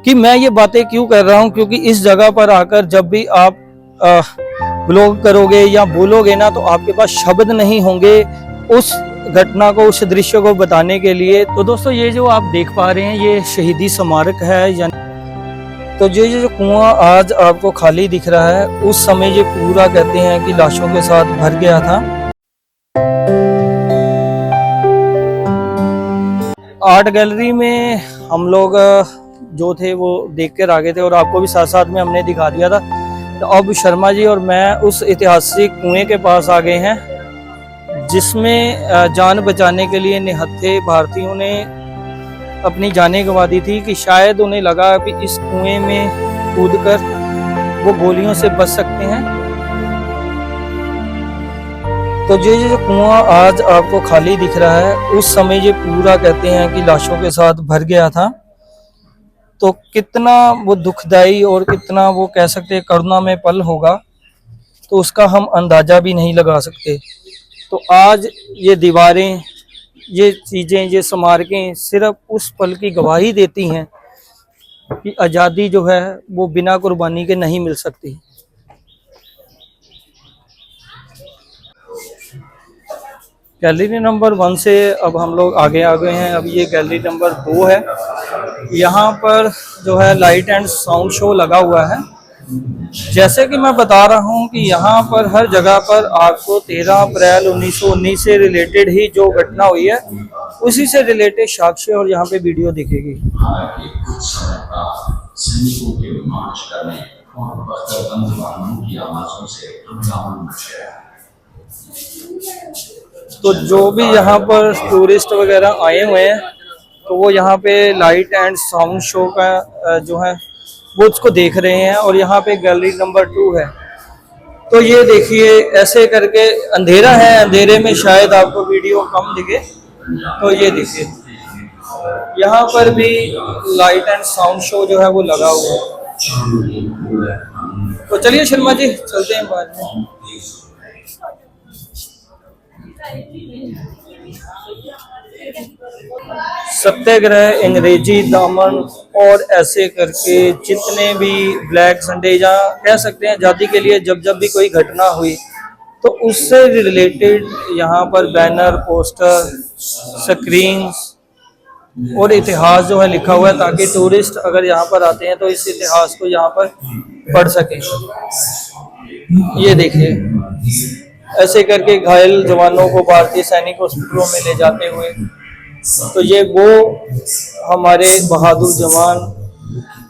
कि मैं ये बातें क्यों कर रहा हूँ, क्योंकि इस जगह पर आकर जब भी आप ब्लॉग करोगे या बोलोगे ना, तो आपके पास शब्द नहीं होंगे उस घटना को, उस दृश्य को बताने के लिए। तो दोस्तों, ये जो आप देख पा रहे हैं ये शहीदी स्मारक है। तो ये जो कुआं आज आपको खाली दिख रहा है, उस समय ये पूरा कहते हैं कि लाशों के साथ भर गया था। आर्ट गैलरी में हम लोग जो थे वो देख कर आ गए थे और आपको भी साथ साथ में हमने दिखा दिया था। तो अब शर्मा जी और मैं उस ऐतिहासिक कुएं के पास आ गए हैं, जिसमें जान बचाने के लिए निहत्थे भारतीयों ने अपनी जानें गंवा दी थी कि शायद उन्हें लगा कि इस कुएं में कूदकर वो गोलियों से बच सकते हैं। तो ये जो कुआं आज आपको खाली दिख रहा है, उस समय ये पूरा कहते हैं कि लाशों के साथ भर गया था। तो कितना वो दुखदाई और कितना वो कह सकते हैं करुणामय पल होगा, तो उसका हम अंदाजा भी नहीं लगा सकते। तो आज ये दीवारें, ये चीज़ें, ये स्मारकें सिर्फ उस पल की गवाही देती हैं कि आज़ादी जो है वो बिना कुर्बानी के नहीं मिल सकती। गैलरी नंबर 1 से अब हम लोग आगे आ गए हैं। अब ये गैलरी नंबर 2 है। यहाँ पर जो है लाइट एंड साउंड शो लगा हुआ है। जैसे कि मैं बता रहा हूँ कि यहाँ पर हर जगह पर आपको 13 अप्रैल 1919 से रिलेटेड ही जो घटना हुई है उसी से रिलेटेड साक्ष्य और यहाँ पे वीडियो दिखेगी। तो जो भी यहाँ पर टूरिस्ट वगैरह आए हुए हैं, तो वो यहाँ पे लाइट एंड साउंड शो का जो है वो उसको देख रहे हैं। और यहाँ पे गैलरी नंबर 2 है। तो ये देखिए, ऐसे करके अंधेरा है, अंधेरे में शायद आपको वीडियो कम दिखे। तो ये देखिए, यहाँ पर भी लाइट एंड साउंड शो जो है वो लगा हुआ है। तो चलिए शर्मा जी, चलते हैं बाद में। सत्याग्रह, अंग्रेजी दामन और ऐसे करके जितने भी ब्लैक संडे या कह सकते हैं आज़ादी के लिए जब जब भी कोई घटना हुई, तो उससे रिलेटेड यहाँ पर बैनर, पोस्टर, स्क्रीन्स और इतिहास जो है लिखा हुआ है, ताकि टूरिस्ट अगर यहाँ पर आते हैं तो इस इतिहास को यहाँ पर पढ़ सकें। ये देखिए, ऐसे करके घायल जवानों को भारतीय सैनिक हॉस्पिटलों में ले जाते हुए। तो ये वो हमारे बहादुर जवान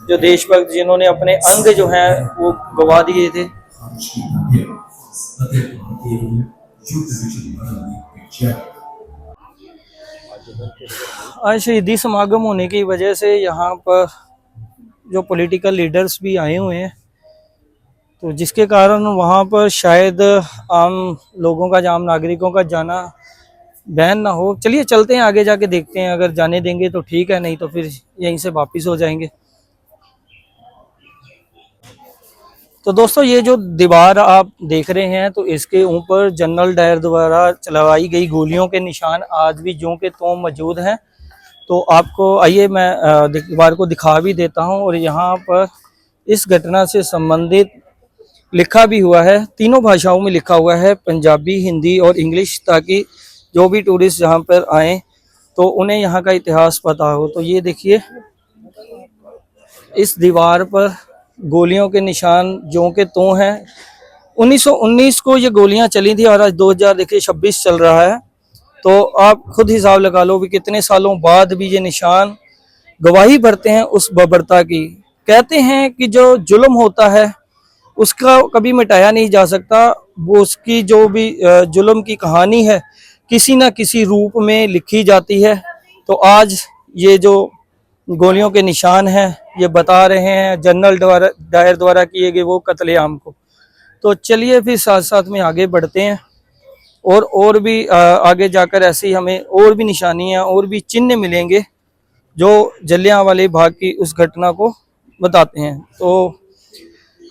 जो देशभक्त, जिन्होंने अपने अंग जो हैं वो गवा दिए थे। आज शहीदी समागम होने की वजह से यहाँ पर जो पॉलिटिकल लीडर्स भी आए हुए हैं, तो जिसके कारण वहाँ पर शायद आम लोगों का, आम नागरिकों का जाना बैन ना हो। चलिए चलते हैं, आगे जाके देखते हैं। अगर जाने देंगे तो ठीक है, नहीं तो फिर यहीं से वापस हो जाएंगे। तो दोस्तों, ये जो दीवार आप देख रहे हैं, तो इसके ऊपर जनरल डायर द्वारा चलवाई गई गोलियों के निशान आज भी ज्यों के त्यों मौजूद हैं। तो आपको आइए मैं दीवार को दिखा भी देता हूँ। और यहाँ पर इस घटना से संबंधित लिखा भी हुआ है, तीनों भाषाओं में लिखा हुआ है, पंजाबी, हिंदी और इंग्लिश, ताकि जो भी टूरिस्ट यहाँ पर आए तो उन्हें यहाँ का इतिहास पता हो। तो ये देखिए, इस दीवार पर गोलियों के निशान ज्यों के त्यों हैं। 1919 को ये गोलियां चली थी और आज 2026 चल रहा है। तो आप खुद हिसाब लगा लो कि कितने सालों बाद भी ये निशान गवाही भरते हैं उस बर्बरता की। कहते हैं कि जो जुल्म होता है उसका कभी मिटाया नहीं जा सकता। वो उसकी जो भी जुल्म की कहानी है किसी ना किसी रूप में लिखी जाती है। तो आज ये जो गोलियों के निशान हैं ये बता रहे हैं जनरल डायर द्वारा किए गए वो कत्लेआम को। तो चलिए फिर साथ साथ में आगे बढ़ते हैं और भी आगे जाकर ऐसी हमें और भी निशानियां और भी चिन्ह मिलेंगे जो जलियांवाले बाग की उस घटना को बताते हैं। तो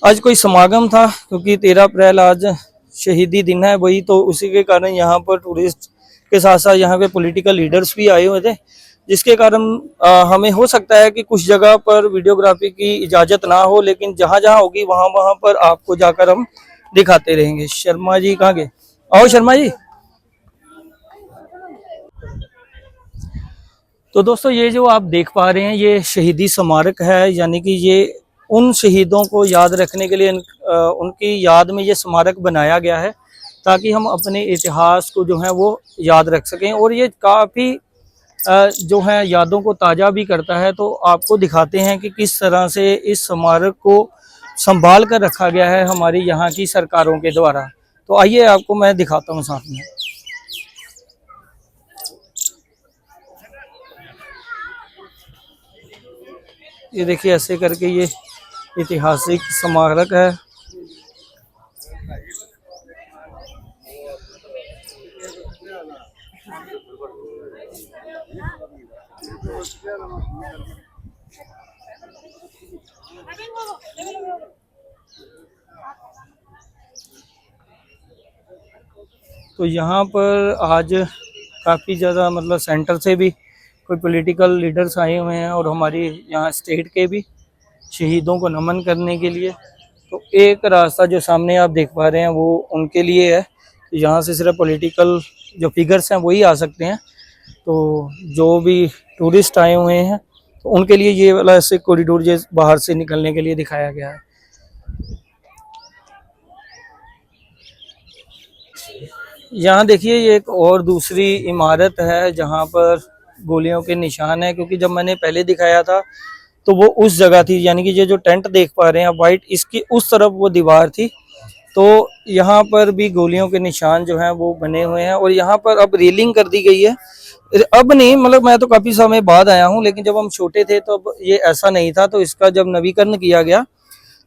आज कोई समागम था, क्योंकि 13 अप्रैल आज शहीदी दिन है वही, तो उसी के कारण यहाँ पर टूरिस्ट के साथ साथ यहाँ पे पॉलिटिकल लीडर्स भी आए हुए थे। जिसके कारण हमें हो सकता है कि कुछ जगह पर वीडियोग्राफी की इजाज़त ना हो, लेकिन जहाँ जहाँ होगी वहाँ वहाँ पर आपको जाकर हम दिखाते रहेंगे। शर्मा जी कहाँ गए? आओ शर्मा जी। तो दोस्तों ये जो आप देख पा रहे हैं ये शहीदी स्मारक है, यानी कि ये उन शहीदों को याद रखने के लिए उनकी याद में ये स्मारक बनाया गया है, ताकि हम अपने इतिहास को जो है वो याद रख सकें। और ये काफ़ी जो है यादों को ताज़ा भी करता है। तो आपको दिखाते हैं कि किस तरह से इस स्मारक को संभाल कर रखा गया है हमारी यहाँ की सरकारों के द्वारा। तो आइए आपको मैं दिखाता हूँ साथ में। ये देखिए ऐसे करके ये ऐतिहासिक स्मारक है। तो यहाँ पर आज काफ़ी ज़्यादा मतलब सेंटर से भी कोई पॉलिटिकल लीडर्स आए हुए हैं और हमारी यहाँ स्टेट के भी शहीदों को नमन करने के लिए। तो एक रास्ता जो सामने आप देख पा रहे हैं वो उनके लिए है। यहाँ से सिर्फ पॉलिटिकल जो फिगर्स हैं वही आ सकते हैं। तो जो भी टूरिस्ट आए हुए हैं तो उनके लिए ये वाला ऐसे कॉरिडोर जो बाहर से निकलने के लिए दिखाया गया है। यहाँ देखिए ये एक और दूसरी इमारत है जहाँ पर गोलियों के निशान है, क्योंकि जब मैंने पहले दिखाया था तो वो उस जगह थी, यानी कि ये जो टेंट देख पा रहे हैं वाइट, इसकी उस तरफ वो दीवार थी। तो यहाँ पर भी गोलियों के निशान जो हैं वो बने हुए हैं। और यहाँ पर अब रेलिंग कर दी गई है। अब नहीं, मतलब मैं तो काफ़ी समय बाद आया हूँ, लेकिन जब हम छोटे थे तो अब ये ऐसा नहीं था। तो इसका जब नवीकरण किया गया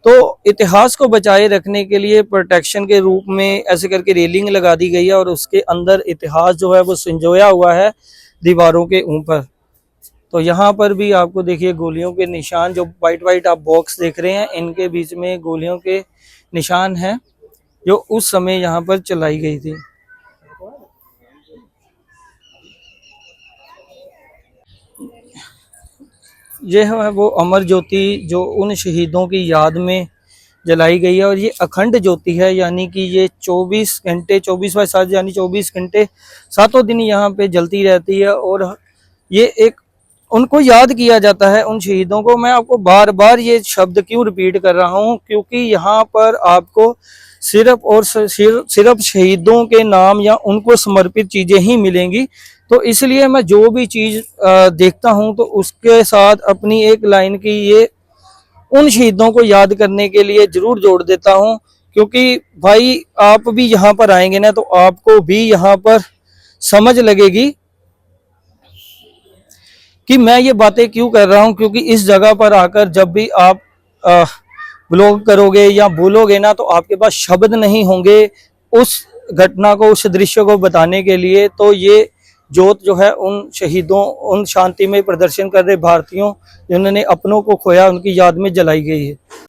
तो इतिहास को बचाए रखने के लिए प्रोटेक्शन के रूप में ऐसे करके रेलिंग लगा दी गई है और उसके अंदर इतिहास जो है वो संजोया हुआ है दीवारों के ऊपर। तो यहाँ पर भी आपको देखिए गोलियों के निशान, जो वाइट वाइट आप बॉक्स देख रहे हैं, इनके बीच में गोलियों के निशान हैं जो उस समय यहाँ पर चलाई गई थी। ये है वो अमर ज्योति जो उन शहीदों की याद में जलाई गई है। और ये अखंड ज्योति है, यानी कि ये 24 घंटे 24/7 यानी 24 घंटे सातों दिन यहाँ पे जलती रहती है। और ये एक उनको याद किया जाता है, उन शहीदों को। मैं आपको बार बार ये शब्द क्यों रिपीट कर रहा हूँ, क्योंकि यहाँ पर आपको सिर्फ और सिर्फ शहीदों के नाम या उनको समर्पित चीज़ें ही मिलेंगी। तो इसलिए मैं जो भी चीज़ देखता हूँ तो उसके साथ अपनी एक लाइन की ये उन शहीदों को याद करने के लिए जरूर जोड़ देता हूँ। क्योंकि भाई आप भी यहाँ पर आएंगे ना तो आपको भी यहाँ पर समझ लगेगी कि मैं ये बातें क्यों कर रहा हूँ। क्योंकि इस जगह पर आकर जब भी आप ब्लॉग करोगे या बोलोगे ना तो आपके पास शब्द नहीं होंगे उस घटना को, उस दृश्य को बताने के लिए। तो ये जोत जो है उन शहीदों, उन शांति में प्रदर्शन कर रहे भारतीयों जिन्होंने अपनों को खोया, उनकी याद में जलाई गई है।